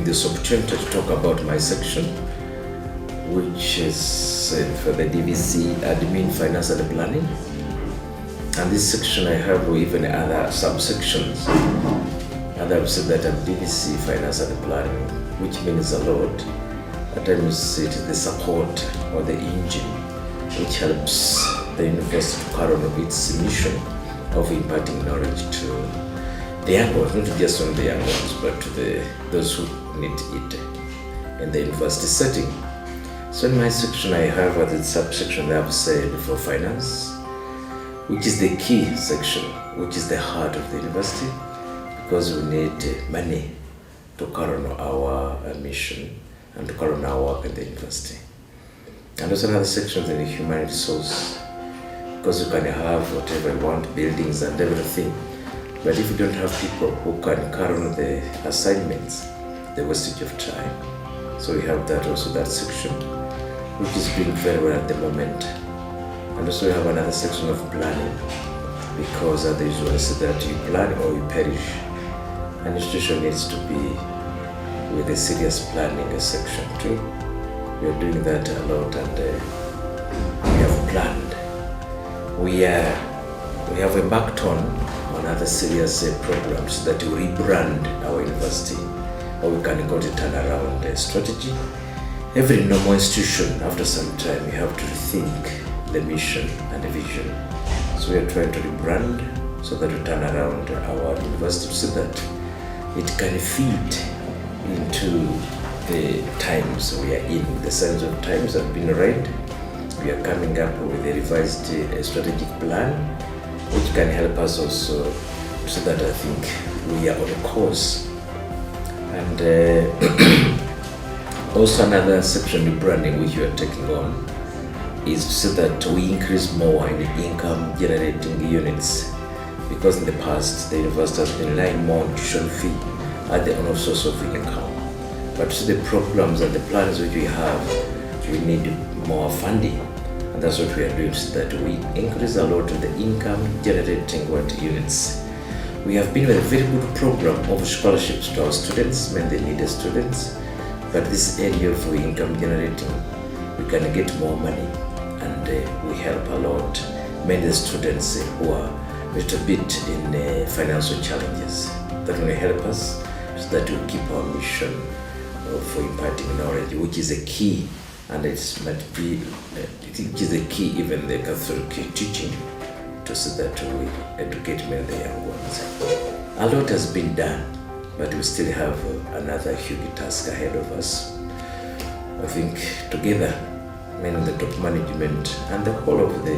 me this opportunity to talk about my section, which is for the DVC Admin, Finance and Planning. And this section I have even other subsections. And I've said that I'm DVC, Finance and Planning, which means a lot. At times it is the support or the engine which helps the university to carry on its mission of imparting knowledge to the young ones, not just on the young ones, but to those who need it in the university setting. So in my section I have the subsection that I've said for finance, which is the key section, which is the heart of the university, because we need money to carry on our mission and to carry on our work in the university. And also another section in the human resource, because you can have whatever you want, buildings and everything, but if you don't have people who can carry on the assignments, the wastage of time. So we have that also, that section, which is doing very well at the moment. And also we have another section of planning, because they usually say that you plan or you perish. An institution needs to be with a serious planning section too. We are doing that a lot, and we have planned. We have embarked on other serious programs that will rebrand our university, or we can call it turnaround strategy. Every normal institution, after some time, we have to rethink the mission and the vision. So we are trying to rebrand so that we turn around our university so that it can fit into the times we are in. The signs of times have been read. We are coming up with a revised strategic plan, which can help us also, so that I think we are on a course. And also another section of branding which we are taking on is so that we increase more in the income generating units, because in the past the university has been relying more on tuition fee as the only source of income. But to the programs and the plans which we have, we need more funding, and that's what we are doing, so that we increase a lot of the income generating units. We have been with a very good program of scholarships to our students, mainly needy students, but this area of income generating, we can get more money, and we help a lot many students who are a little bit in financial challenges. That will help us so that we keep our mission for imparting knowledge, which is a key, and it is a key even the Catholic teaching, to say that we educate many of the young ones. A lot has been done, but we still have another huge task ahead of us. I think together, many of the top management and the whole of the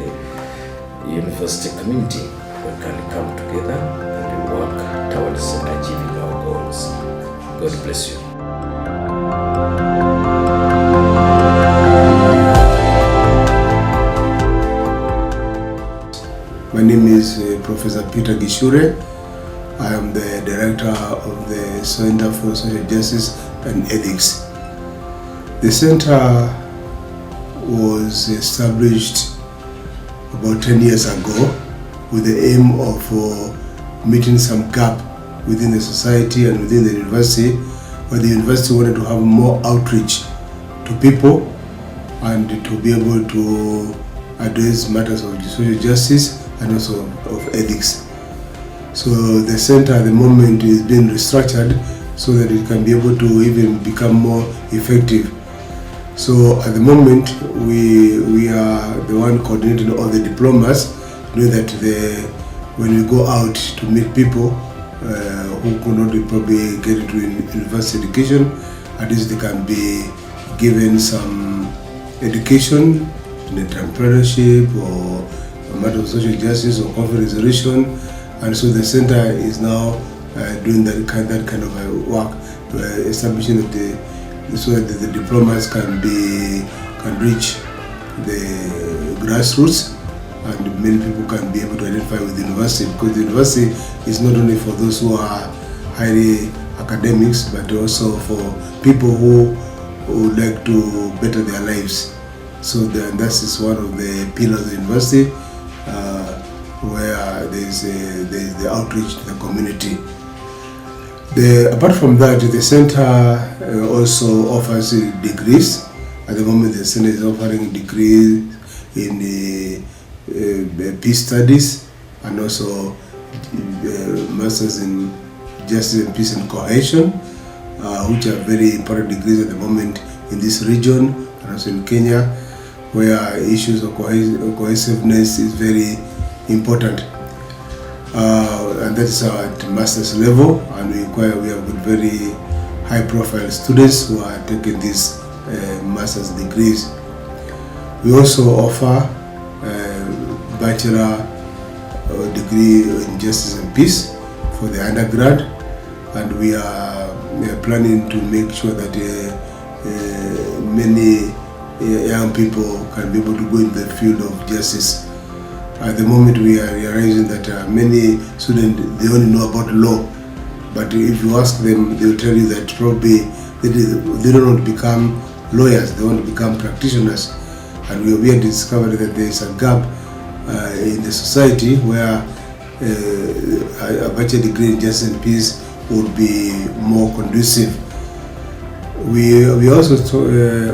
university community, we can come together and work towards achieving our goals. God bless you. My name is Professor Peter Gishure. I am the director of the Center for Social Justice and Ethics. The center was established about 10 years ago with the aim of meeting some gap within the society and within the university, where the university wanted to have more outreach to people and to be able to address matters of social justice and also of ethics. So the center at the moment is being restructured so that it can be able to even become more effective. So at the moment we are the one coordinating all the diplomas, know that when we go out to meet people who could not probably get into university education, at least they can be given some education in entrepreneurship or a matter of social justice or conflict resolution. And so the center is now doing that kind of work, establishing that so that the diplomas can reach the grassroots, and many people can be able to identify with the university, because the university is not only for those who are highly academics, but also for people who would like to better their lives. So that is one of the pillars of the university, where there is the outreach to the community. Apart from that, the center also offers degrees. At the moment, the center is offering degrees in peace studies and also masters in justice and peace and cohesion, which are very important degrees at the moment in this region and also in Kenya, where issues of cohesiveness is very important. And that's at master's level, and we have got very high-profile students who are taking these master's degrees. We also offer bachelor degree in justice and peace for the undergrad, and we are planning to make sure that many young people can be able to go in the field of justice. At the moment, we are realizing that many students, they only know about law, but if you ask them, they will tell you that probably they don't want to become lawyers, they want to become practitioners. And we have discovered that there is a gap in the society where a bachelor degree in justice and peace would be more conducive. We are also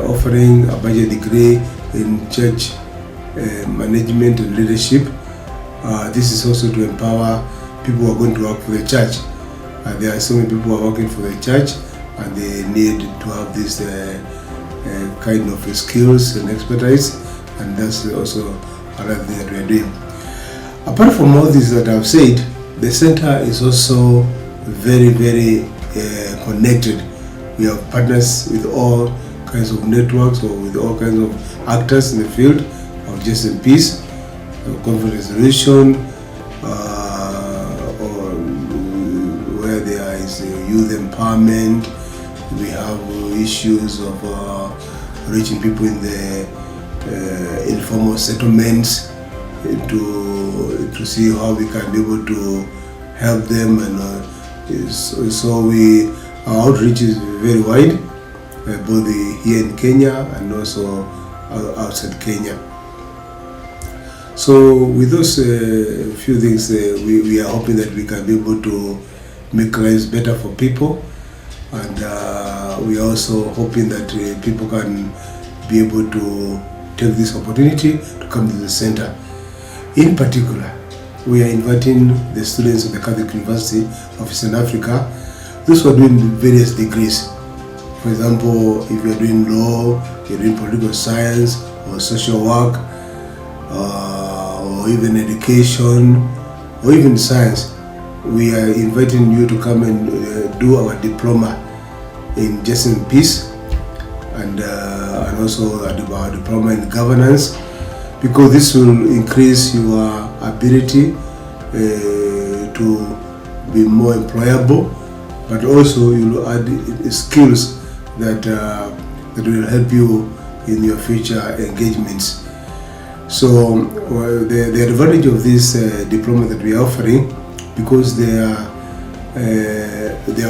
offering a bachelor degree in church management and leadership. This is also to empower people who are going to work for the church. There are so many people who are working for the church, and they need to have this kind of skills and expertise, and that's also another thing that we are doing. Apart from all this that I've said, the center is also very connected. We have partners with all kinds of networks or with all kinds of actors in the field of justice and peace, conflict resolution, or where there is youth empowerment. We have issues of reaching people in the informal settlements to see how we can be able to help them, and so our outreach is very wide, both here in Kenya and also outside Kenya. So with those few things, we are hoping that we can be able to make lives better for people, and we are also hoping that people can be able to take this opportunity to come to the center. In particular, we are inviting the students of the Catholic University of Eastern Africa, those who are doing various degrees. For example, if you are doing law, you're doing political science or social work, or even education, or even science, we are inviting you to come and do our diploma in justice and peace, and also our diploma in governance, because this will increase your ability to be more employable, but also you will add skills that will help you in your future engagements. So the advantage of this diploma that we are offering, because they are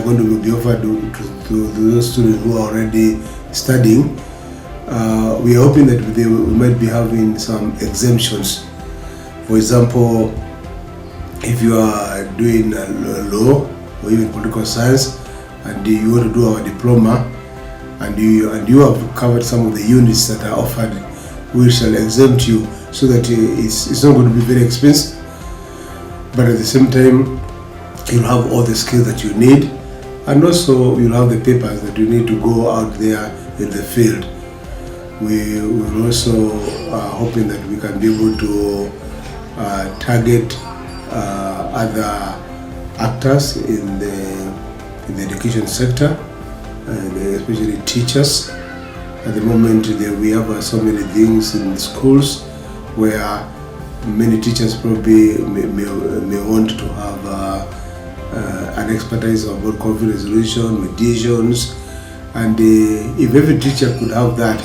going to be offered to those students who are already studying, we are hoping that we might be having some exemptions. For example, if you are doing law or even political science, and you want to do our diploma, and you have covered some of the units that are offered, we shall exempt you, so that it's not going to be very expensive, but at the same time you'll have all the skills that you need, and also you'll have the papers that you need to go out there in the field. We will also hoping that we can be able to target other actors in the education sector, especially teachers. At the moment, we have so many things in schools where many teachers probably may want to have an expertise about conflict resolution, mediations, and if every teacher could have that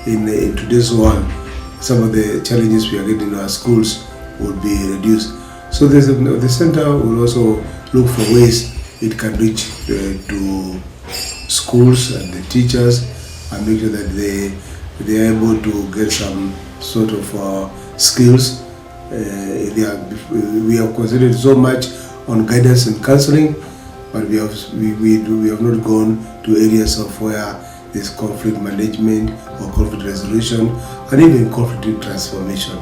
in today's world, some of the challenges we are getting in our schools would be reduced. So the center will also look for ways it can reach to schools and the teachers, and make sure that they are able to get some sort of skills. We have concentrated so much on guidance and counseling, but we have not gone to areas of where there's conflict management or conflict resolution and even conflict transformation.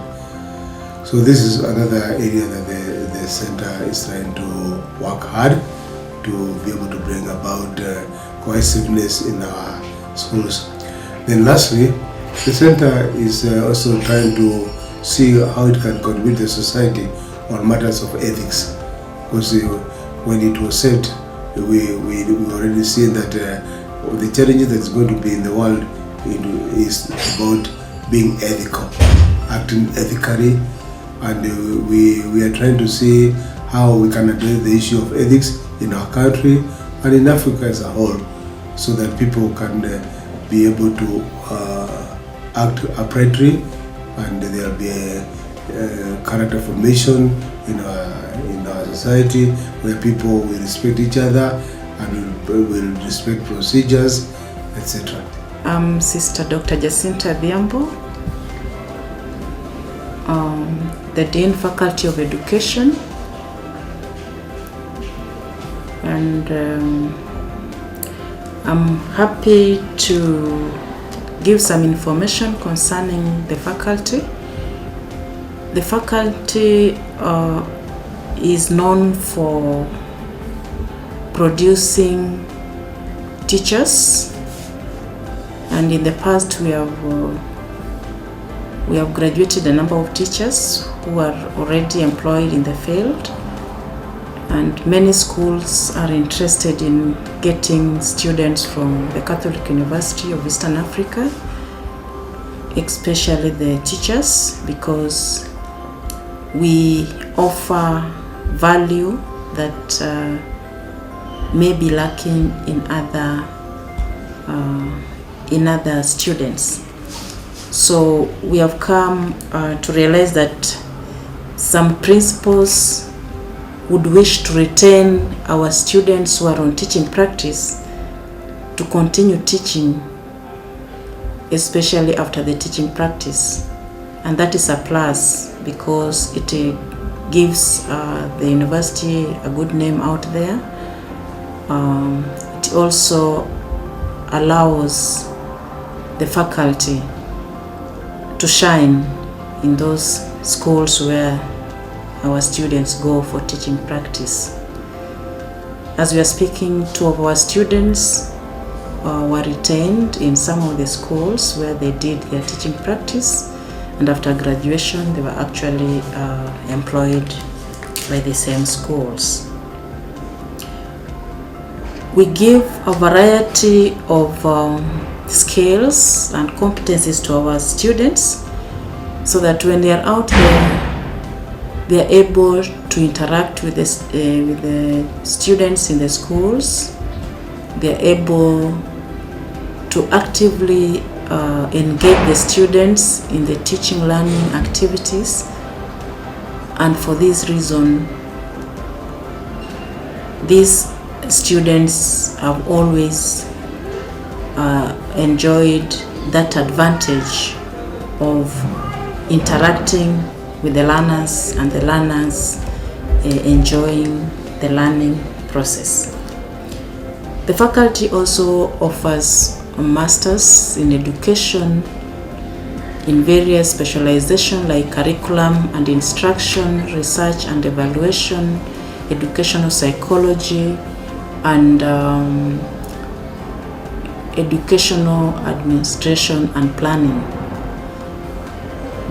So this is another area that the center is trying to work hard to be able to bring about cohesiveness in our schools. Then lastly, the center is also trying to see how it can contribute to society on matters of ethics. Because when it was set, we already seen that the challenges that's going to be in the world is about being ethical, acting ethically, and we are trying to see how we can address the issue of ethics in our country and in Africa as a whole, so that people can be able to act uprightly, and there will be a character formation in our society where people will respect each other and will respect procedures, etc. I'm Sister Dr. Jacinta Biambo, the Dean Faculty of Education, and I'm happy to give some information concerning the faculty. The faculty is known for producing teachers, and in the past we have graduated a number of teachers who are already employed in the field, and many schools are interested in getting students from the Catholic University of Eastern Africa, especially the teachers, because we offer value that may be lacking in other students. So we have come to realize that some principals would wish to retain our students who are on teaching practice to continue teaching, especially after the teaching practice. And that is a plus because it gives the university a good name out there. It also allows the faculty to shine in those schools where our students go for teaching practice. As we are speaking, 2 of our students were retained in some of the schools where they did their teaching practice, and after graduation they were actually employed by the same schools. We give a variety of skills and competencies to our students so that when they are out there, they are able to interact with the students in the schools. They are able to actively engage the students in the teaching learning activities, and for this reason these students have always enjoyed that advantage of interacting with the learners and the learners enjoying the learning process. The faculty also offers a master's in education in various specializations like curriculum and instruction, research and evaluation, educational psychology, and educational administration and planning.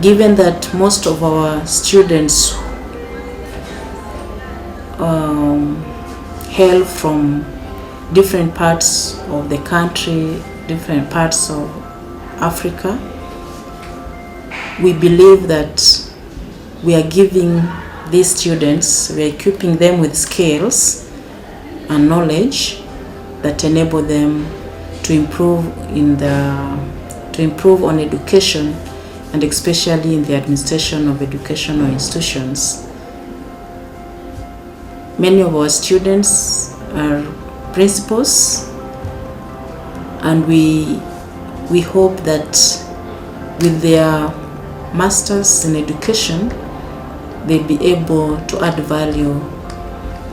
Given that most of our students hail from different parts of the country, different parts of Africa, we believe that we are giving these students, we are equipping them with skills and knowledge that enable them to improve on education, and especially in the administration of educational institutions. Many of our students are principals, and we hope that with their masters in education, they'll be able to add value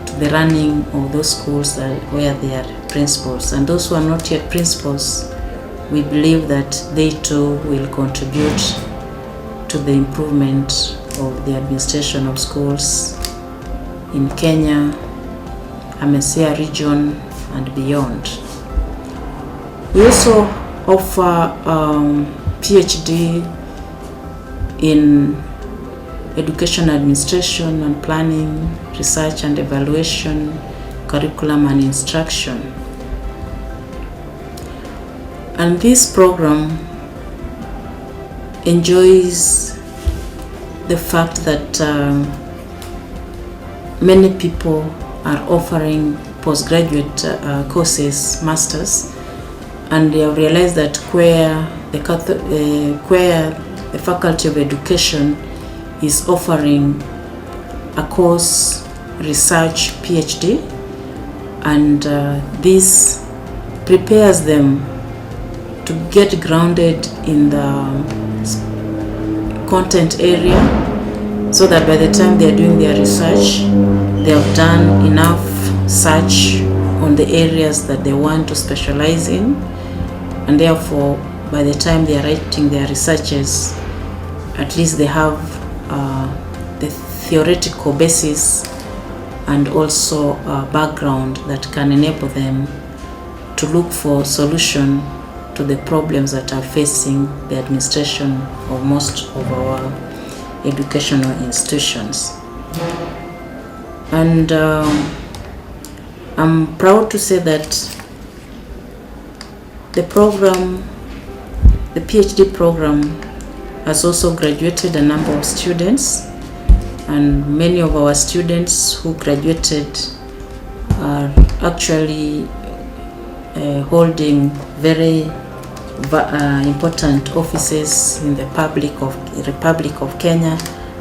to the running of those schools where they are principals. And those who are not yet principals, we believe that they too will contribute to the improvement of the administration of schools in Kenya, Amesea region and beyond. We also offer PhD in education administration and planning, research and evaluation, curriculum and instruction. And this program enjoys the fact that many people are offering postgraduate courses, masters, and they have realized that Cuea, the Faculty of Education, is offering a course research PhD, and this prepares them to get grounded in the content area, so that by the time they are doing their research, they have done enough search on the areas that they want to specialize in, and therefore by the time they are writing their researches, at least they have the theoretical basis and also background that can enable them to look for solution to the problems that are facing the administration of most of our educational institutions. And I'm proud to say that the program, the PhD program, has also graduated a number of students, and many of our students who graduated are actually holding very important offices in the Republic of Kenya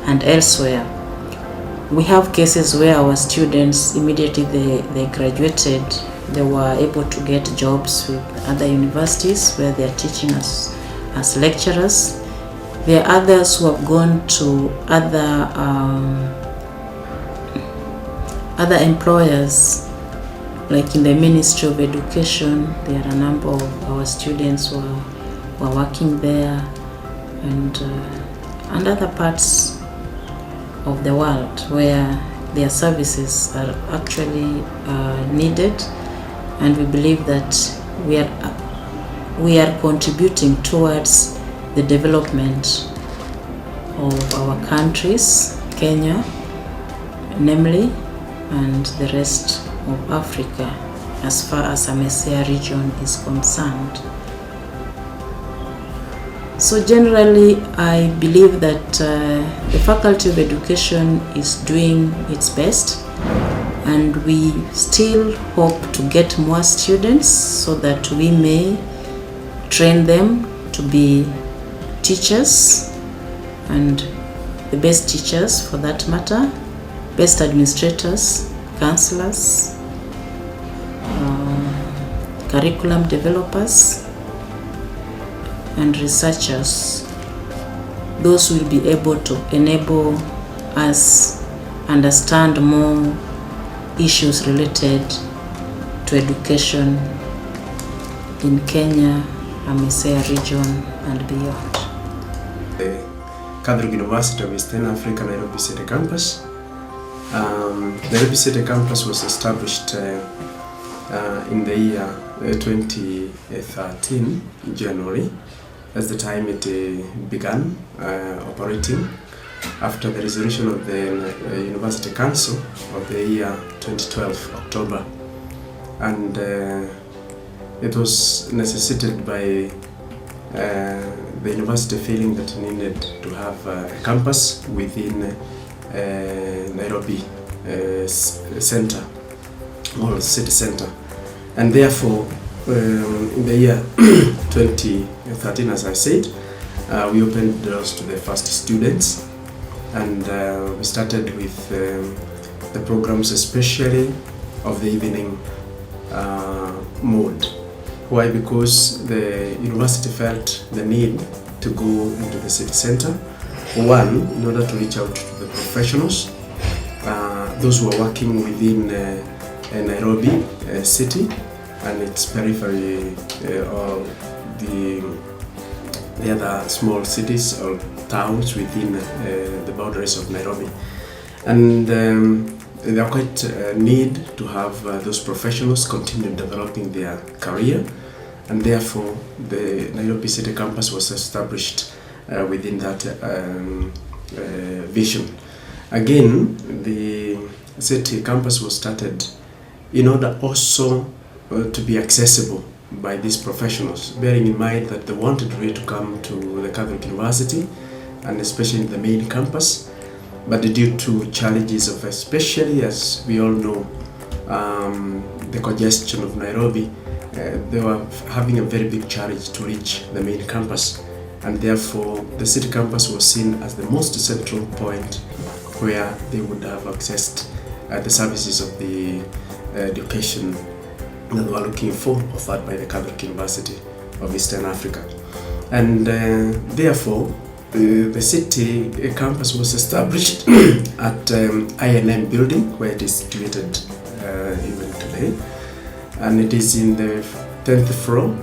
and elsewhere. We have cases where our students, immediately they graduated, they were able to get jobs with other universities where they are teaching us as lecturers. There are others who have gone to other employers, like in the Ministry of Education. There are a number of our students who are working there, and other parts of the world where their services are actually needed. And we believe that we are contributing towards the development of our countries, Kenya namely, and the rest of Africa as far as Amesea region is concerned. So generally, I believe that the Faculty of Education is doing its best, and we still hope to get more students so that we may train them to be teachers, and the best teachers for that matter, best administrators, counselors, curriculum developers, and researchers. Those will be able to enable us understand more issues related to education in Kenya, Amesea region and beyond. The Catholic University of Eastern Africa, Nairobi City Campus. Nairobi City Campus was established in the year 2013, January. That's the time it began operating after the resolution of the University Council of the year 2012, October. And it was necessitated by the university feeling that it needed to have a campus within Nairobi center or city center. And therefore, in the year 2013, as I said, we opened doors to the first students, and we started with the programs, especially of the evening mode. Why? Because the university felt the need to go into the city center. One, in order to reach out to the professionals those who are working within Nairobi city and its periphery, or the other small cities or towns within the boundaries of Nairobi. And they are quite need to have those professionals continue developing their career, and therefore the Nairobi City campus was established within that vision. Again, the city campus was started in order also to be accessible by these professionals, bearing in mind that they wanted really to come to the Catholic University and especially the main campus, but due to challenges of, especially as we all know, the congestion of Nairobi, they were having a very big challenge to reach the main campus, and therefore the city campus was seen as the most central point where they would have accessed the services of the education that they were looking for, offered by the Catholic University of Eastern Africa. And therefore the city campus was established at INM building, where it is situated even today, and it is in the 10th floor,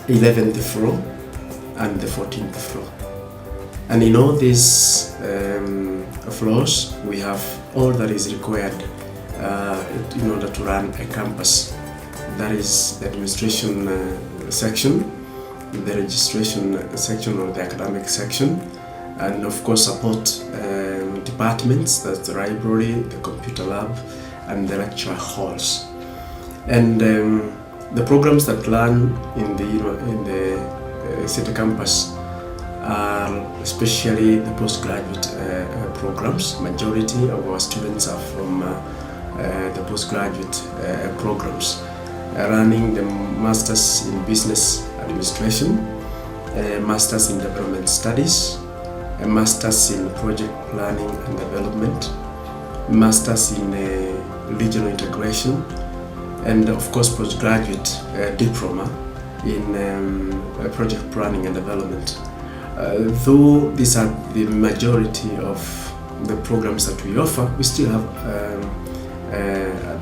11th floor and the 14th floor. And in all these floors we have all that is required in order to run a campus. That is the administration section, the registration section or the academic section, and of course support departments, that's the library, the computer lab and the lecture halls. And the programs that run in the city campus are especially the postgraduate programs. Majority of our students are from the postgraduate programs, running the Masters in Business Administration, Masters in Development Studies, a Masters in Project Planning and Development, Masters in Regional Integration, and of course postgraduate diploma in Project Planning and Development. Though these are the majority of the programs that we offer, we still have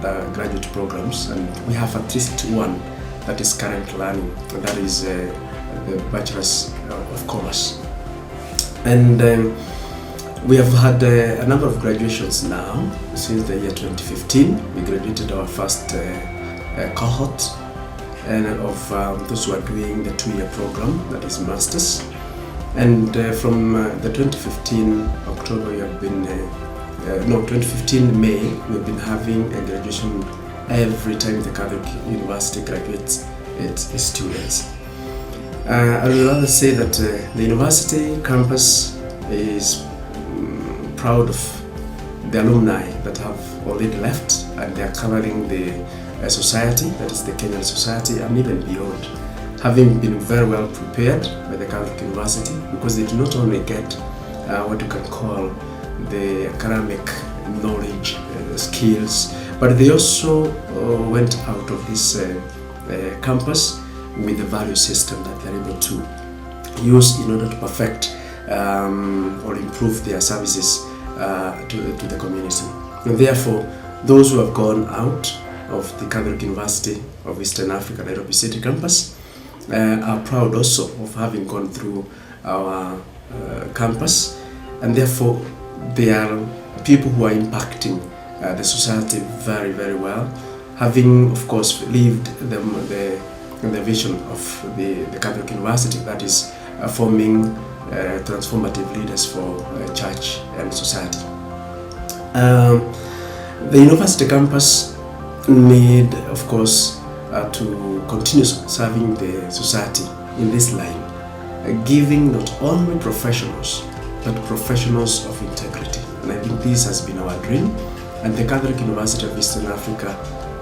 the graduate programs, and we have at least one that is currently running, and that is the Bachelor's of Commerce. And we have had a number of graduations now. Since the year 2015, we graduated our first cohort and of those who are doing the 2-year program, that is Masters. And from the 2015 October, we have been 2015 May, we've been having a graduation every time the Catholic University graduates its students. I would rather say that the university campus is proud of the alumni that have already left, and they are covering the society, that is the Kenyan society, and even beyond, having been very well prepared by the Catholic University, because they do not only get what you can call the academic knowledge, skills, but they also went out of this campus with the value system that they're able to use in order to perfect or improve their services to the community. And therefore, those who have gone out of the Catholic University of Eastern Africa, Nairobi City campus, are proud also of having gone through our campus, and therefore they are people who are impacting the society very, very well, having of course lived the vision of the Catholic University, that is forming transformative leaders for church and society. The university campus need, of course, to continue serving the society in this line, giving not only professionals, but professionals of integrity. And I think this has been our dream, and the Catholic University of Eastern Africa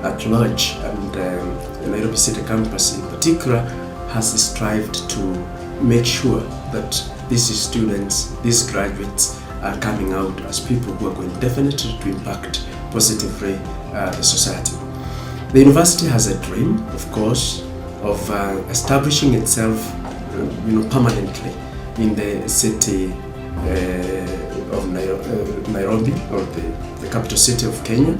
at large, and the Nairobi City campus in particular, has strived to make sure that these students, these graduates, are coming out as people who are going definitely to impact positively the society. The university has a dream, of course, of establishing itself permanently in the city of Nairobi, or the capital city of Kenya,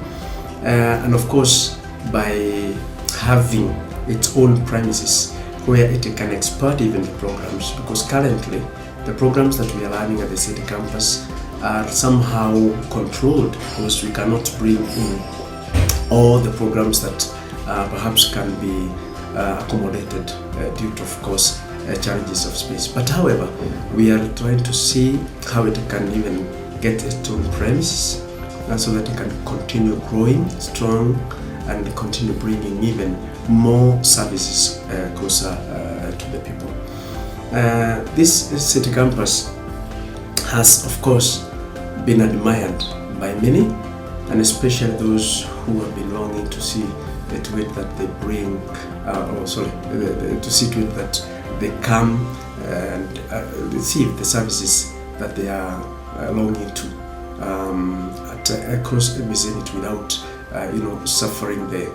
and of course by having its own premises where it can export even the programs, because currently the programs that we are running at the city campus are somehow controlled, because we cannot bring in all the programs that perhaps can be accommodated due to, of course, challenges of space. But however, we are trying to see how it can even get its own premises, so that it can continue growing strong and continue bringing even more services closer to the people. This city campus has, of course, been admired by many, and especially those who have been longing to see to it that they bring, to see to it that they come and receive the services that they are longing to across the vicinity without, suffering the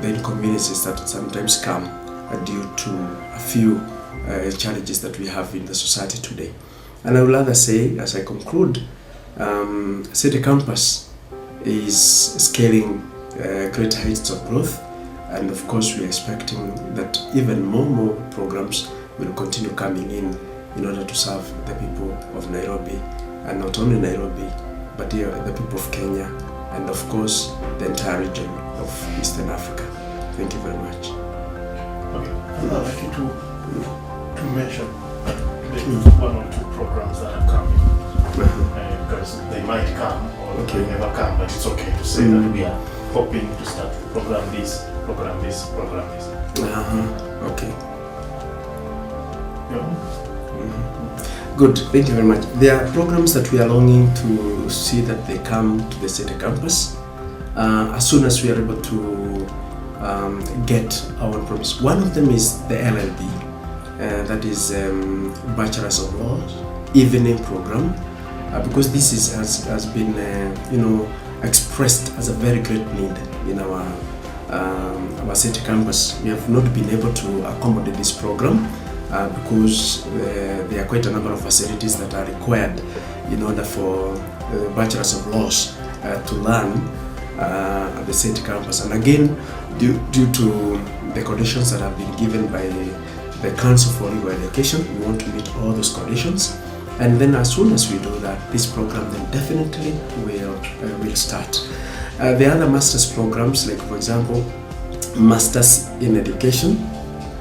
inconveniences that sometimes come due to a few challenges that we have in the society today. And I would rather say, as I conclude, City Campus is scaling great heights of growth, and of course we are expecting that even more programs will continue coming in order to serve the people of Nairobi, and not only Nairobi, but the people of Kenya, and of course the entire region of Eastern Africa. Thank you very much. Okay, I'd like you to mention maybe one or two programs that are coming, because they might come or they never come, but it's okay to say that we are hoping to start program this. Okay. Good, thank you very much. There are programs that we are longing to see that they come to the city campus as soon as we are able to get our own programs. One of them is the LLB, that is Bachelor's of Laws evening program, because this has been expressed as a very great need in our city campus. We have not been able to accommodate this program because there are quite a number of facilities that are required in order for Bachelors of Laws to learn at the city campus. And again, due to the conditions that have been given by the Council for Legal Education, we want to meet all those conditions. And then as soon as we do that, this program then definitely will start. The other master's programs, like for example, Masters in Education,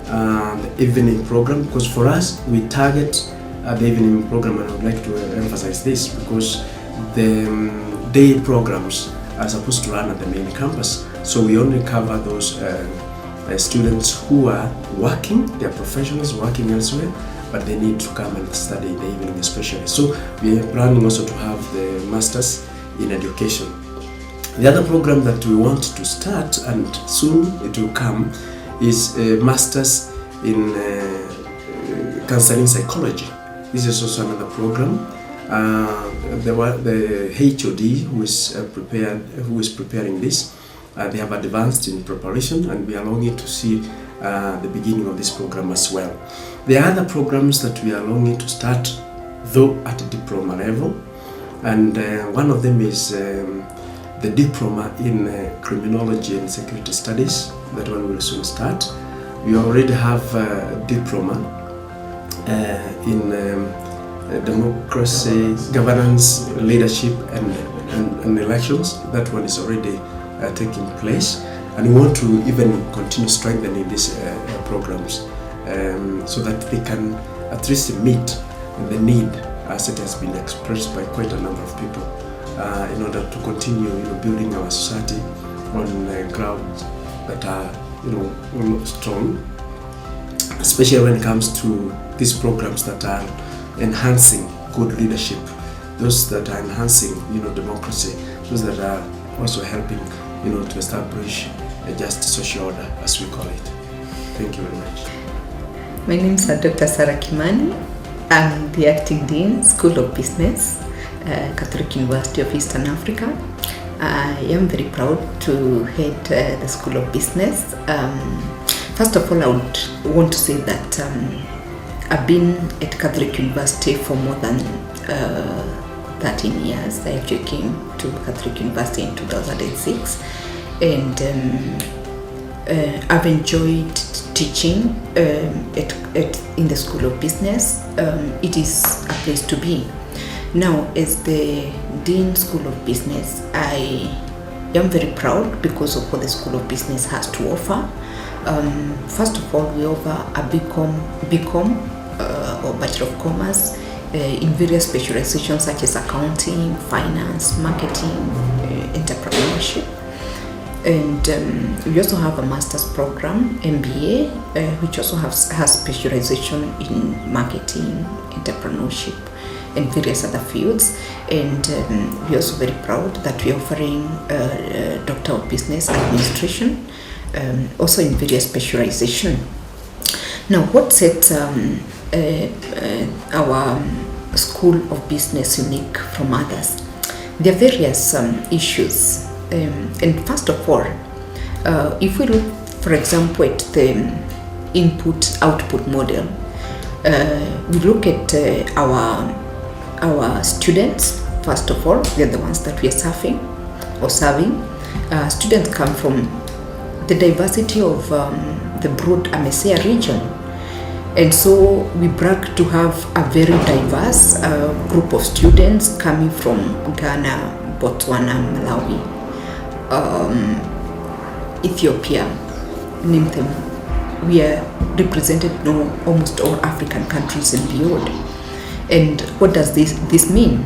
the evening program, because for us, we target the evening program, and I would like to emphasize this because the day programs are supposed to run at the main campus. So we only cover those students who are working, they are professionals working elsewhere, but they need to come and study in the evening especially. So we are planning also to have the Masters in Education. The other program that we want to start, and soon it will come, is Masters in Counseling Psychology. This is also another program. The HOD who is preparing this, they have advanced in preparation, and we are longing to see the beginning of this program as well. There are other programs that we are longing to start, though at diploma level, and one of them is the diploma in criminology and security studies. That one will soon start. We already have a diploma in democracy, governance, leadership, and elections. That one is already taking place, and we want to even continue strengthening these programs so that they can at least meet the need as it has been expressed by quite a number of people in order to continue building our society on grounds that are strong, especially when it comes to these programs that are enhancing good leadership, those that are enhancing democracy, those that are also helping to establish a just social order, as we call it. Thank you very much. My name is Dr. Sarah Kimani. I'm the Acting Dean, School of Business, Catholic University of Eastern Africa. I am very proud to head the School of Business. First of all, I would want to say that I've been at Catholic University for more than 13 years. I actually came to Catholic University in 2006, and I've enjoyed teaching in the School of Business. It is a place to be. Now, as the Dean School of Business, I am very proud because of what the School of Business has to offer. First of all, we offer a BCom or Bachelor of Commerce in various specializations such as accounting, finance, marketing, entrepreneurship. And we also have a master's program, MBA, which also has specialization in marketing, entrepreneurship, and various other fields. And we're also very proud that we're offering Doctor of Business Administration, also in various specialization. Now, what sets our School of Business unique from others? There are various issues. And first of all, if we look, for example, at the input-output model, we look at our students. First of all, they're the ones that we are serving. Students come from the diversity of the broad AMESEA region. And so we brag to have a very diverse group of students coming from Ghana, Botswana, Malawi, Ethiopia, name them. We are represented in almost all African countries and beyond. And what does this mean?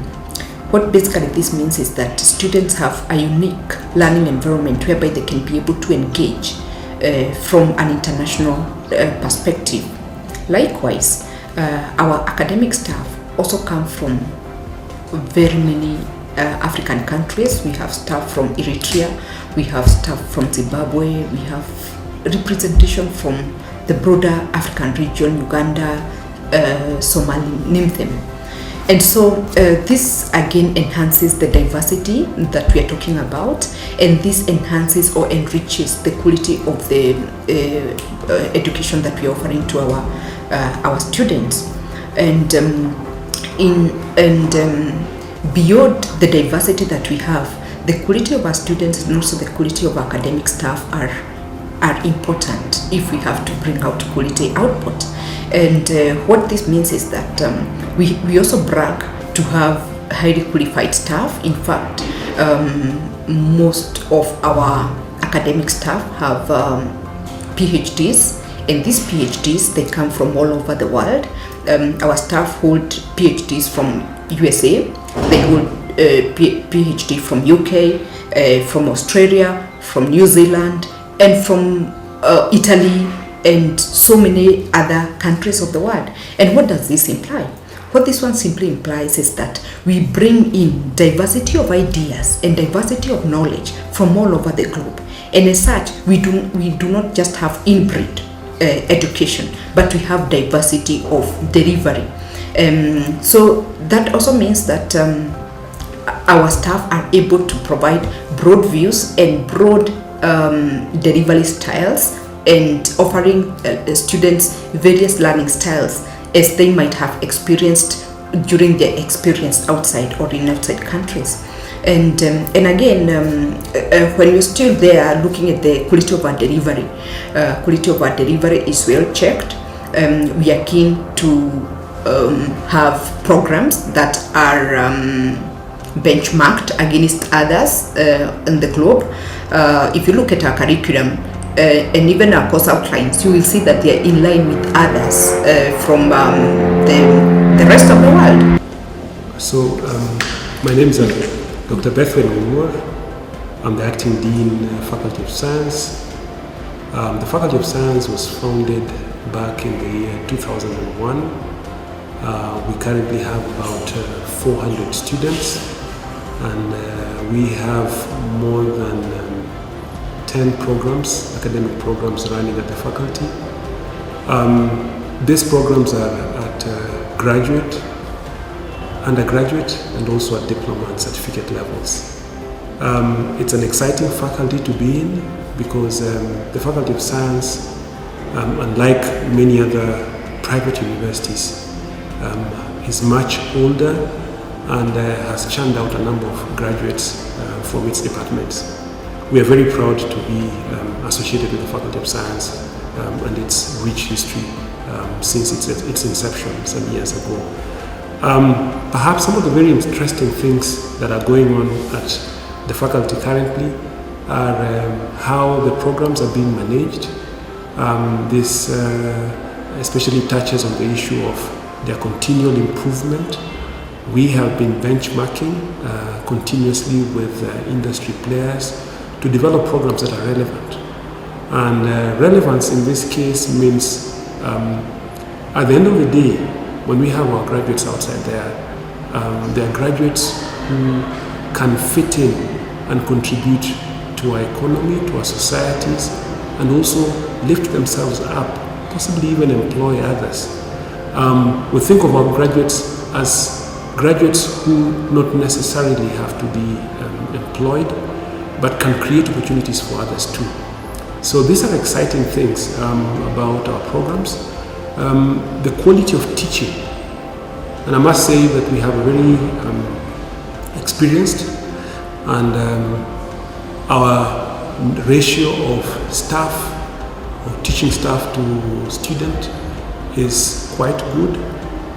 What basically this means is that students have a unique learning environment whereby they can be able to engage from an international perspective. Likewise, our academic staff also come from very many African countries. We have staff from Eritrea, we have staff from Zimbabwe, we have representation from the broader African region, Uganda, Somalia, name them. And so this again enhances the diversity that we are talking about, and this enhances or enriches the quality of the education that we are offering to our students. And beyond the diversity that we have, the quality of our students and also the quality of academic staff are important if we have to bring out quality output. And what this means is that we also brag to have highly qualified staff. In fact, most of our academic staff have PhDs, and these PhDs, they come from all over the world. Our staff hold PhDs from USA, they hold PhD from UK, from Australia, from New Zealand, and from Italy, and so many other countries of the world. And what does this imply? What this one simply implies is that we bring in diversity of ideas and diversity of knowledge from all over the globe. And as such, we do not just have inbreed education, but we have diversity of delivery. So that also means that our staff are able to provide broad views and broad delivery styles, and offering students various learning styles as they might have experienced during their experience outside or in outside countries. And again, when we're still there looking at the quality of our delivery is well checked. We are keen to have programs that are benchmarked against others in the globe. If you look at our curriculum and even our course outlines, you will see that they are in line with others from the rest of the world. So my name is Dr. Bethwin Moore. I'm the acting dean, Faculty of Science. The Faculty of Science was founded back in the year 2001. We currently have about 400 students, and we have more than 10 programs, academic programs running at the faculty. These programs are at graduate, undergraduate, and also at diploma and certificate levels. It's an exciting faculty to be in because the Faculty of Science, unlike many other private universities, is much older and has churned out a number of graduates from its departments. We are very proud to be associated with the Faculty of Science and its rich history since its inception some years ago. Perhaps some of the very interesting things that are going on at the faculty currently are how the programs are being managed. This especially touches on the issue of their continual improvement. We have been benchmarking continuously with industry players to develop programs that are relevant. And relevance in this case means at the end of the day, when we have our graduates outside there, they are graduates who can fit in and contribute to our economy, to our societies, and also lift themselves up, possibly even employ others. We think of our graduates as graduates who not necessarily have to be employed, but can create opportunities for others too. So these are exciting things about our programs. The quality of teaching, and I must say that we have a very experienced, and our ratio of staff, or teaching staff to student, is quite good.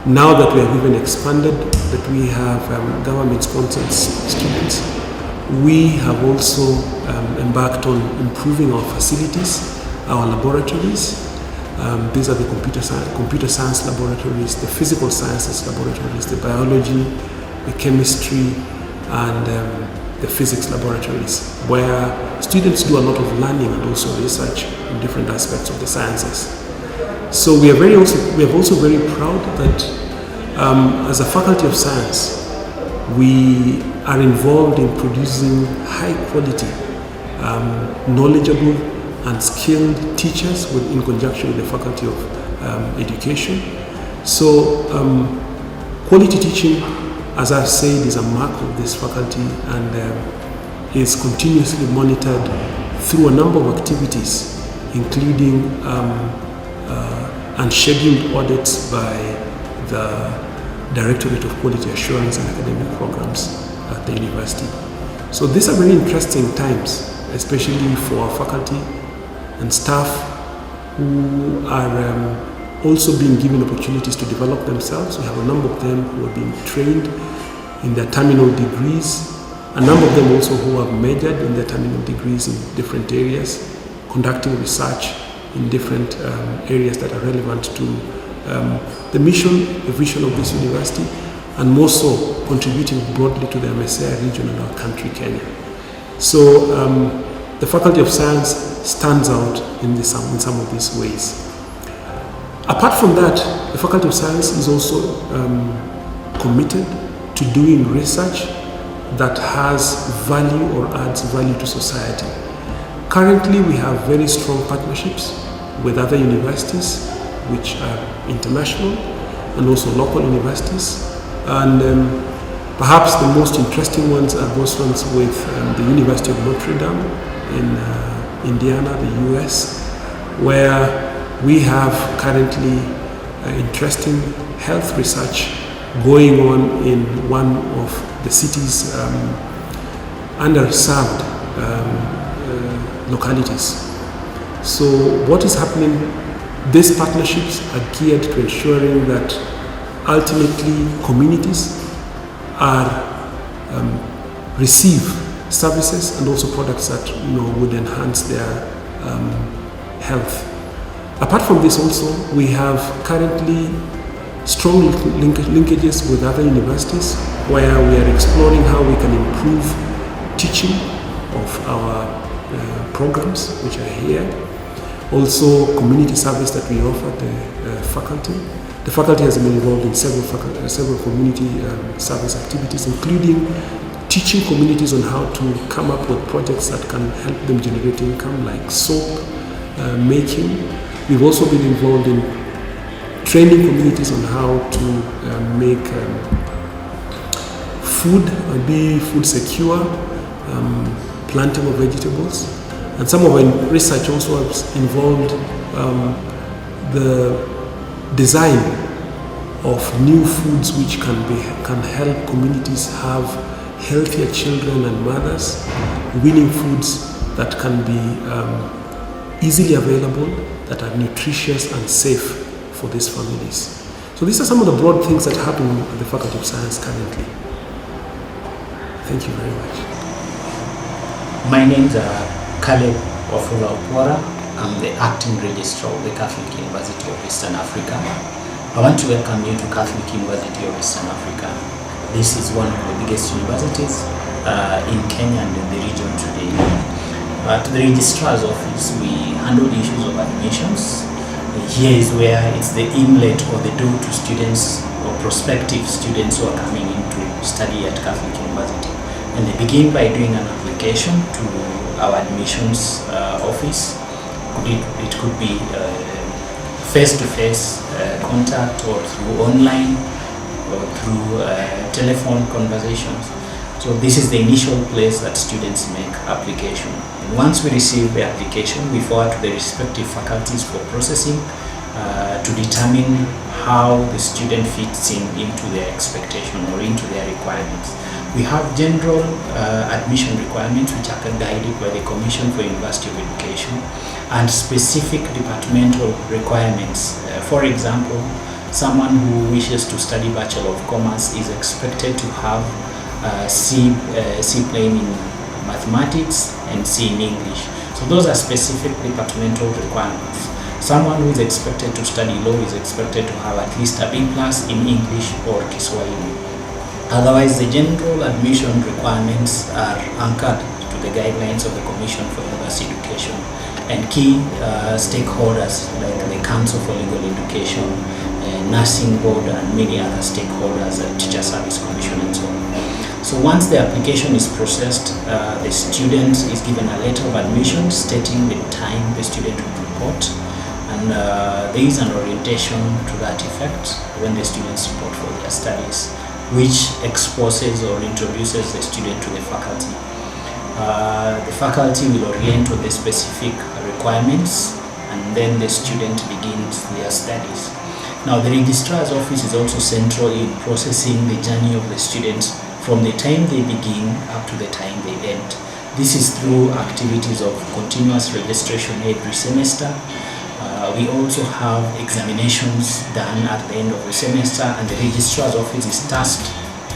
Now that we have even expanded, that we have government-sponsored students, we have also embarked on improving our facilities, our laboratories. These are the computer science laboratories, the physical sciences laboratories, the biology, the chemistry, and the physics laboratories, where students do a lot of learning and also research in different aspects of the sciences. So we are also very proud that as a Faculty of Science, we are involved in producing high quality, knowledgeable and skilled teachers in conjunction with the Faculty of Education. So quality teaching, as I've said, is a mark of this faculty and is continuously monitored through a number of activities, including unscheduled audits by the Directorate of Quality Assurance and Academic Programs at the university. So these are very interesting times, especially for our faculty and staff who are also being given opportunities to develop themselves. We have a number of them who are being trained in their terminal degrees, a number of them also who have majored in their terminal degrees in different areas, conducting research in different areas that are relevant to the mission, the vision of this university, and more so contributing broadly to the MSA region and our country, Kenya. So the Faculty of Science stands out in some of these ways. Apart from that, the Faculty of Science is also committed to doing research that has value or adds value to society. Currently, we have very strong partnerships with other universities, which are international, and also local universities. And perhaps the most interesting ones are those ones with the University of Notre Dame in Indiana, the US, where we have currently interesting health research going on in one of the city's underserved localities. So what is happening? These partnerships are geared to ensuring that ultimately communities receive services and also products that would enhance their health. Apart from this, also we have currently strong linkages with other universities, where we are exploring how we can improve teaching of our programs which are here. Also, community service that we offer the faculty. The faculty has been involved in several community service activities, including teaching communities on how to come up with projects that can help them generate income, like soap making. We've also been involved in training communities on how to make food and be food secure, planting of vegetables. And some of our research also has involved the design of new foods which can help communities have healthier children and mothers, winning foods that can be easily available, that are nutritious and safe for these families. So these are some of the broad things that happen at the Faculty of Science currently. Thank you very much. My name is Caleb Wafula Opora. I'm the acting registrar of the Catholic University of Eastern Africa. I want to welcome you to Catholic University of Eastern Africa. This is one of the biggest universities in Kenya and in the region today. To the registrar's office, we handle the issues of admissions. Here is where it's the inlet or the door to students or prospective students who are coming in to study at Catholic University. And they begin by doing an application to our admissions office. It could be face-to-face contact, or through online, or through telephone conversations. So this is the initial place that students make application. And once we receive the application, we forward to the respective faculties for processing to determine how the student fits into their expectation or into their requirements. We have general admission requirements which are guided by the Commission for University of Education, and specific departmental requirements. For example, someone who wishes to study Bachelor of Commerce is expected to have C plane in mathematics and C in English. So those are specific departmental requirements. Someone who is expected to study law is expected to have at least a B+ in English or Kiswahili. Otherwise, the general admission requirements are anchored to the guidelines of the Commission for University Education and key stakeholders like the Council for Legal Education, Nursing Board, and many other stakeholders, Teacher Service Commission, and so on. So once the application is processed, the student is given a letter of admission stating the time the student will report, and there is an orientation to that effect when the students report for their studies, which exposes or introduces the student to the faculty. The faculty will orient on the specific requirements, and then the student begins their studies. Now, the registrar's office is also central in processing the journey of the students from the time they begin up to the time they end. This is through activities of continuous registration every semester. We also have examinations done at the end of the semester, and the registrar's office is tasked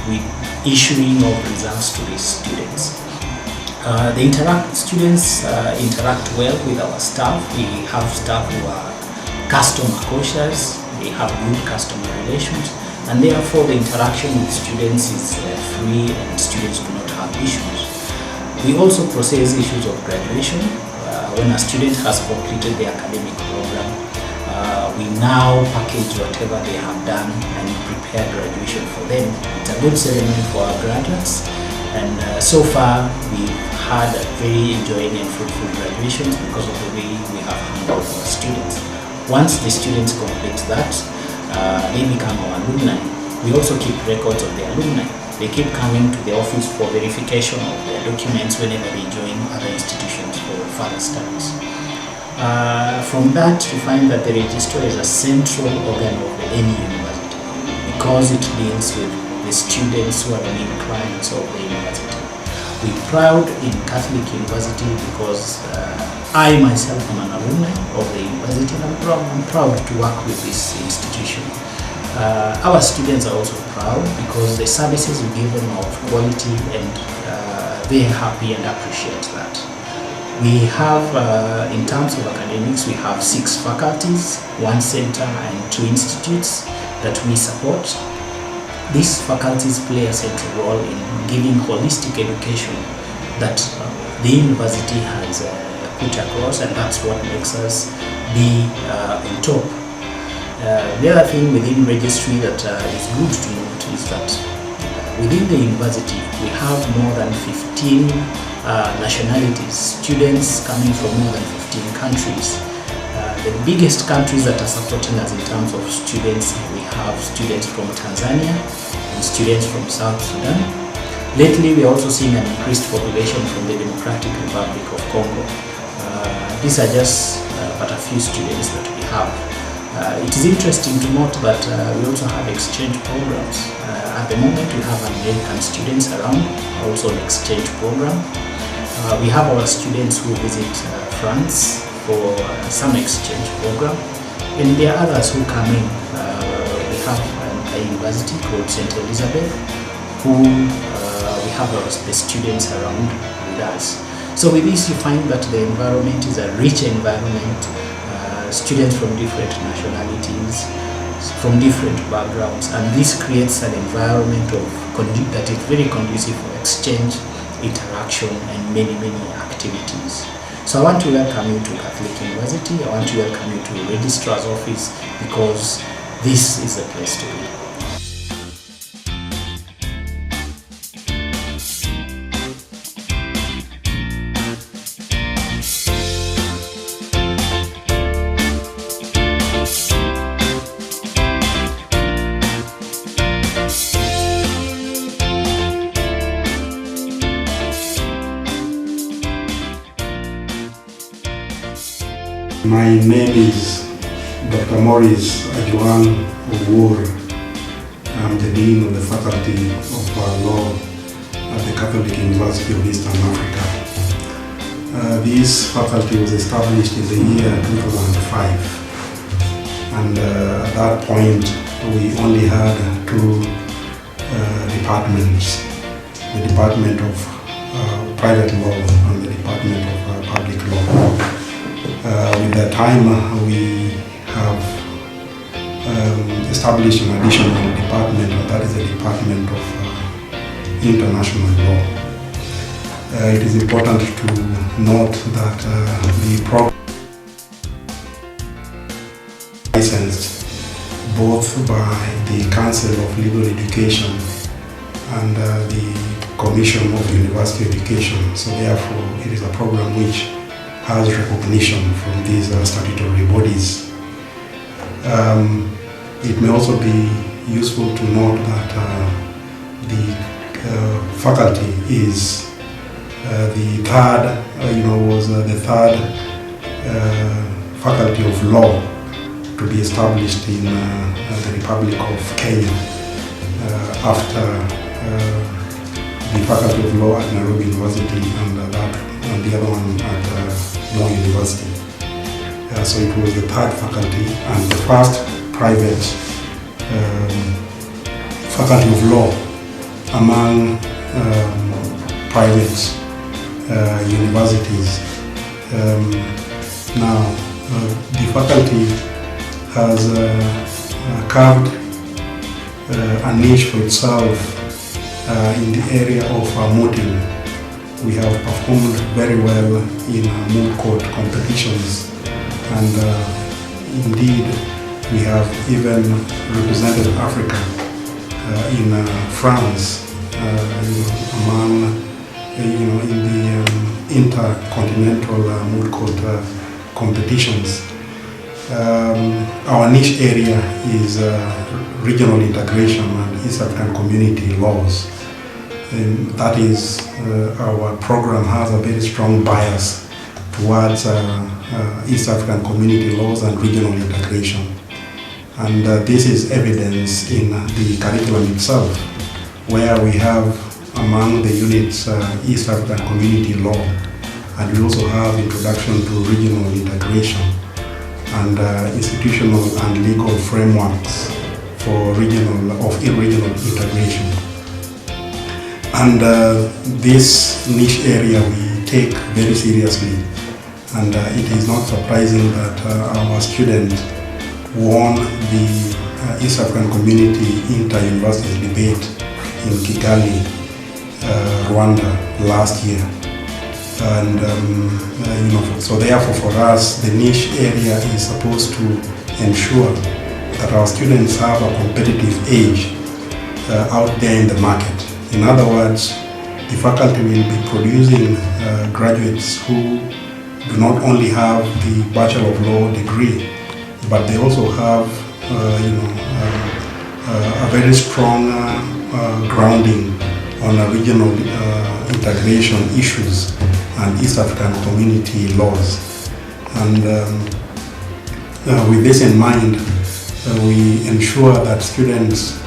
with issuing of results to the students. Students interact well with our staff. We have staff who are customer cautious, they have good customer relations, and therefore the interaction with students is free and students do not have issues. We also process issues of graduation. When a student has completed the academic program, we now package whatever they have done and prepare graduation for them. It's a good ceremony for our graduates, and so far we've had a very enjoying and fruitful graduations because of the way we have handled our students. Once the students complete that, they become our alumni. We also keep records of the alumni. They keep coming to the office for verification of their documents whenever they join other institutions for further studies. From that, we find that the registrar is a central organ of any university because it deals with the students who are the main clients of the university. We're proud in Catholic University because I myself am an alumni of the university, and I'm proud to work with this institution. Our students are also proud because the services we give them are of quality, and they're happy and appreciate that. We have, in terms of academics, we have 6 faculties, 1 center and 2 institutes that we support. These faculties play a central role in giving holistic education that the university has put across, and that's what makes us be on top. The other thing within registry that is good to note is that within the university we have more than 15 nationalities, students coming from more than 15 countries. The biggest countries that are supporting us in terms of students, we have students from Tanzania and students from South Sudan. Lately we are also seeing an increased population from the Democratic Republic of Congo. These are just but a few students that we have. It is interesting to note that we also have exchange programs. At the moment we have American students around, also an exchange program. We have our students who visit France for some exchange program, and there are others who come in. We have a university called St. Elizabeth, who we have the students around with us. So with this you find that the environment is a rich environment, students from different nationalities, from different backgrounds, and this creates an environment that is very conducive for exchange, interaction, and many activities. So I want to welcome you to Catholic University. I want to welcome you to the Registrar's Office, because this is the place to be. My name is Dr. Maurice Ajuan Owuor. I'm the Dean of the Faculty of Law at the Catholic University of Eastern Africa. This faculty was established in the year 2005, and at that point we only had two departments, the Department of Private Law and the Department of Public Law. With that time, we have established an additional department, and that is the Department of International Law. It is important to note that the program is licensed both by the Council of Legal Education and the Commission of University Education. So therefore, it is a program which has recognition from these statutory bodies. It may also be useful to note that the faculty is the third, was the third faculty of law to be established in the Republic of Kenya after the Faculty of Law at Nairobi University and the other one at Law University. So it was the third faculty and the first private faculty of law among private universities. Now, the faculty has carved a niche for itself in the area of mooting. We have performed very well in moot court competitions, and indeed we have even represented Africa in France, among in the intercontinental moot court competitions. Our niche area is regional integration and East African community laws. And that is, our program has a very strong bias towards East African community laws and regional integration. And this is evidenced in the curriculum itself, where we have among the units East African community law, and we also have introduction to regional integration and institutional and legal frameworks for regional integration. And this niche area we take very seriously, and it is not surprising that our student won the East African Community Inter-University Debate in Kigali, Rwanda last year. And so therefore for us, the niche area is supposed to ensure that our students have a competitive edge out there in the market. In other words, the faculty will be producing graduates who do not only have the Bachelor of Law degree, but they also have a very strong grounding on regional integration issues and East African community laws. And with this in mind, we ensure that students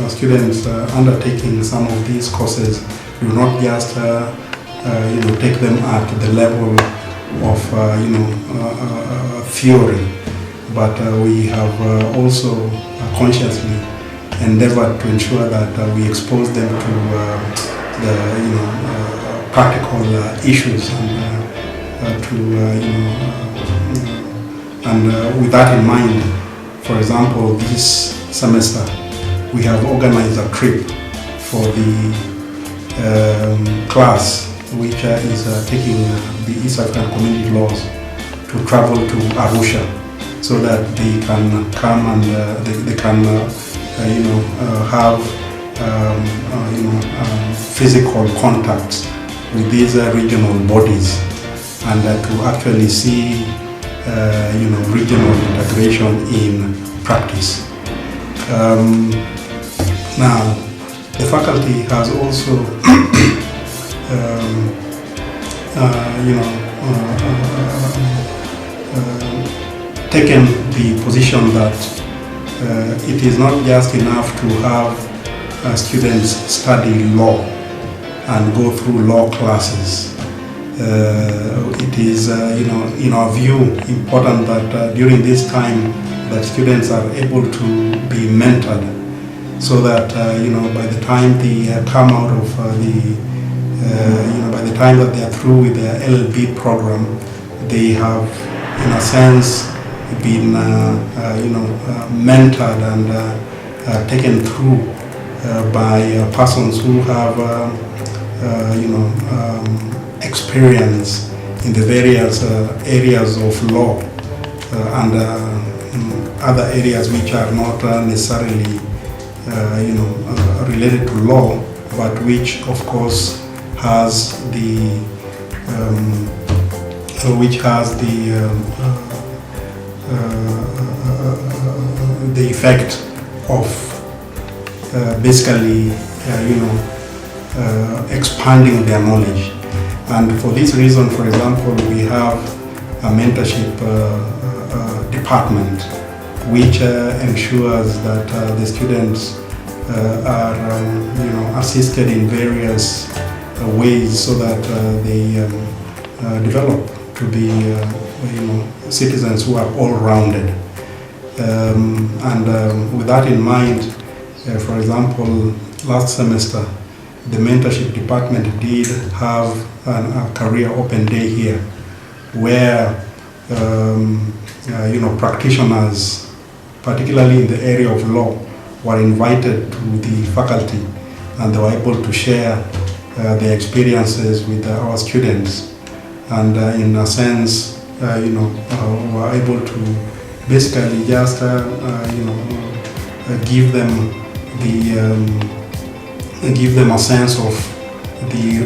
students undertaking some of these courses do not just take them at the level of theory, but we have also consciously endeavored to ensure that we expose them to the practical issues and with that in mind, for example, this semester we have organized a trip for the class which is taking the East African Community Laws to travel to Arusha, so that they can come and they can have physical contacts with these regional bodies, and to actually see regional integration in practice. Now, the faculty has also taken the position that it is not just enough to have students study law and go through law classes. It is, in our view, important that during this time that students are able to be mentored, so that by the time they come out of by the time that they are through with their LLB program, they have, in a sense, been mentored and taken through by persons who have experience in the various areas of law and other areas which are not necessarily related to law, but which of course has the effect of basically expanding their knowledge. And for this reason, for example, we have a mentorship department which ensures that the students are assisted in various ways, so that they develop to be citizens who are all-rounded. With that in mind, for example, last semester the mentorship department did have a career open day here, where practitioners, particularly in the area of law, were invited to the faculty, and they were able to share their experiences with our students, and in a sense were able to basically just give them a sense of the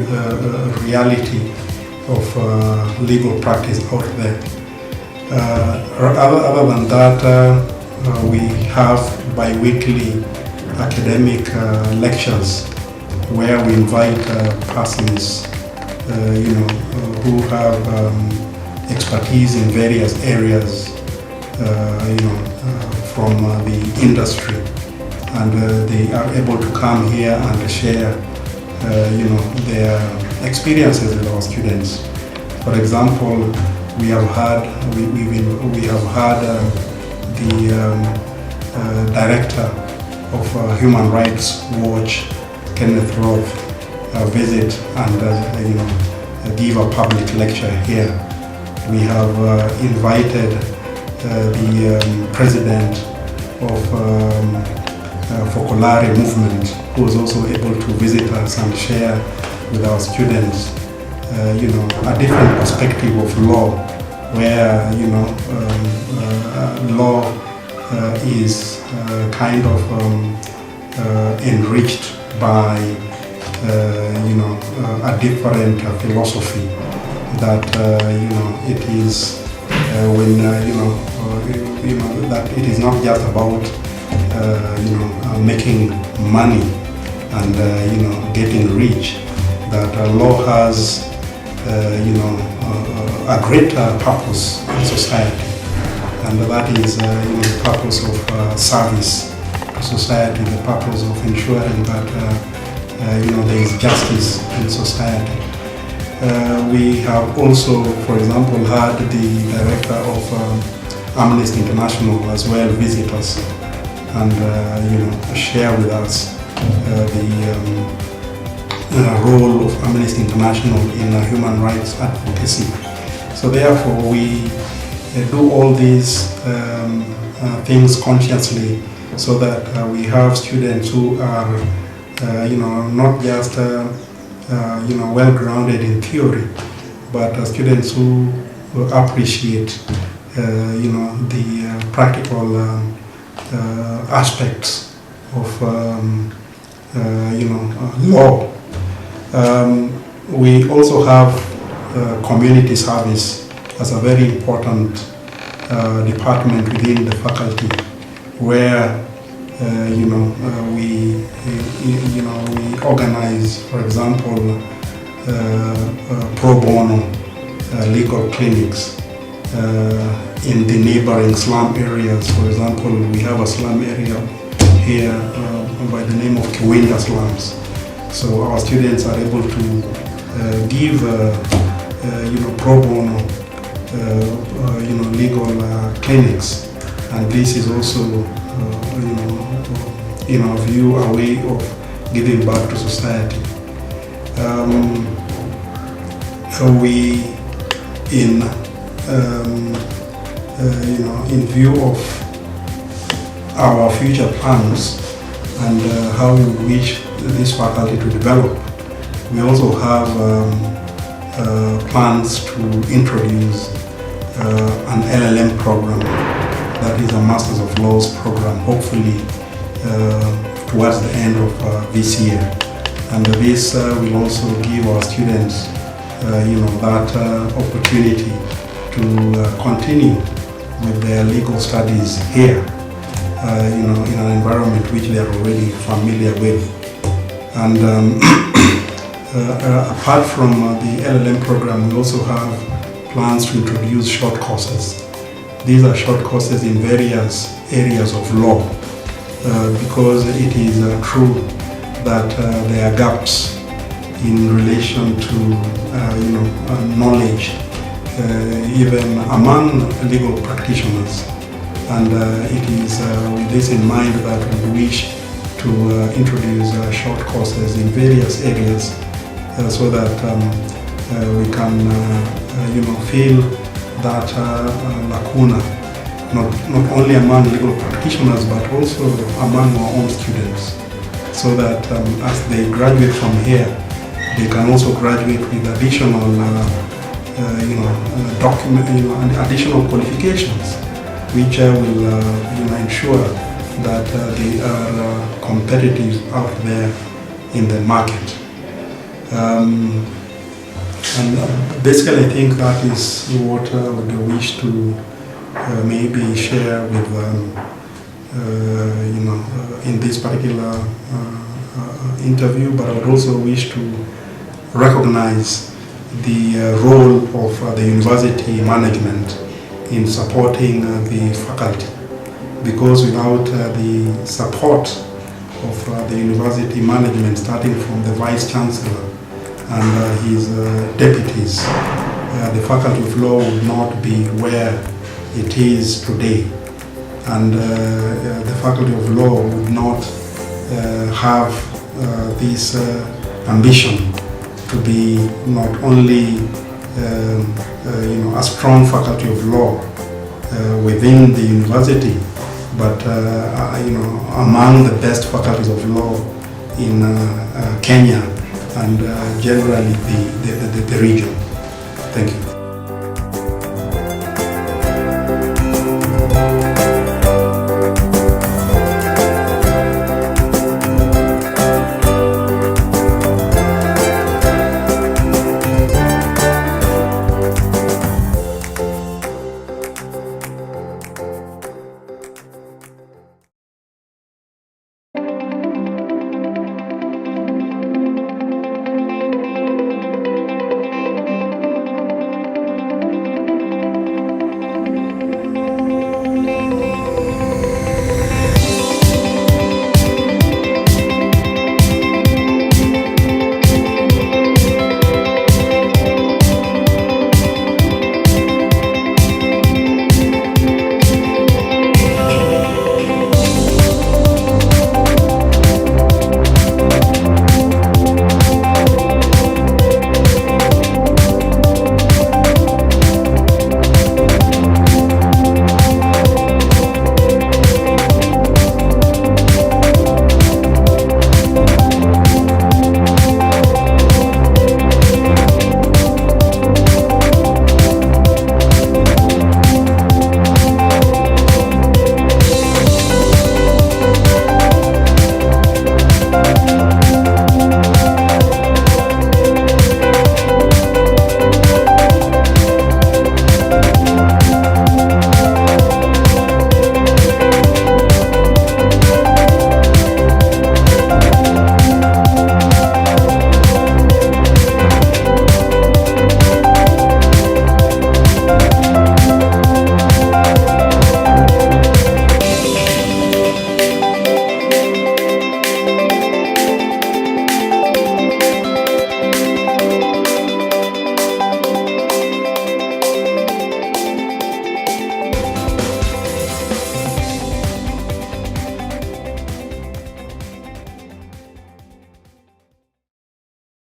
reality of legal practice out there. Other than that, we have bi-weekly academic lectures where we invite persons who have expertise in various areas from the industry, and they are able to come here and share their experiences with our students. For example, we have had the director of Human Rights Watch, Kenneth Roth, visit and give a public lecture here. We have invited the president of Focolare movement, who was also able to visit us and share with our students a different perspective of law, where law is kind of enriched by a different philosophy, that it is when that it is not just about making money and getting rich, that law has a greater purpose society, and that is the purpose of service to society, the purpose of ensuring that there is justice in society. We have also, for example, had the director of Amnesty International as well visit us and share with us the role of Amnesty International in human rights advocacy. So therefore we do all these things consciously so that we have students who are not just well-grounded in theory, but students who appreciate the practical aspects of law. We also have community service as a very important department within the faculty, where we organize, for example, pro bono legal clinics in the neighboring slum areas. For example, we have a slum area here by the name of Cuea slums. So our students are able to give pro bono legal clinics, and this is also in our view a way of giving back to society. We in view of our future plans and how we wish this faculty to develop, we also have plans to introduce an LLM program, that is a Masters of Laws program, hopefully towards the end of this year. And this will also give our students that opportunity to continue with their legal studies here, in an environment which they are already familiar with. And apart from the LLM program, we also have plans to introduce short courses. These are short courses in various areas of law, because it is true that there are gaps in relation to knowledge, even among legal practitioners. And it is with this in mind that we wish to introduce short courses in various areas so that we can fill that lacuna, not only among legal practitioners but also among our own students, so that as they graduate from here, they can also graduate with additional additional qualifications, which will ensure that they are competitive out there in the market. And basically, I think that is what we wish to maybe share with in this particular interview. But I would also wish to recognize the role of the university management in supporting the faculty, because without the support of the university management, starting from the Vice Chancellor and his deputies, the Faculty of Law would not be where it is today, and the Faculty of Law would not have this ambition to be not only a strong Faculty of Law within the university, but among the best faculties of law in Kenya and generally the region. Thank you.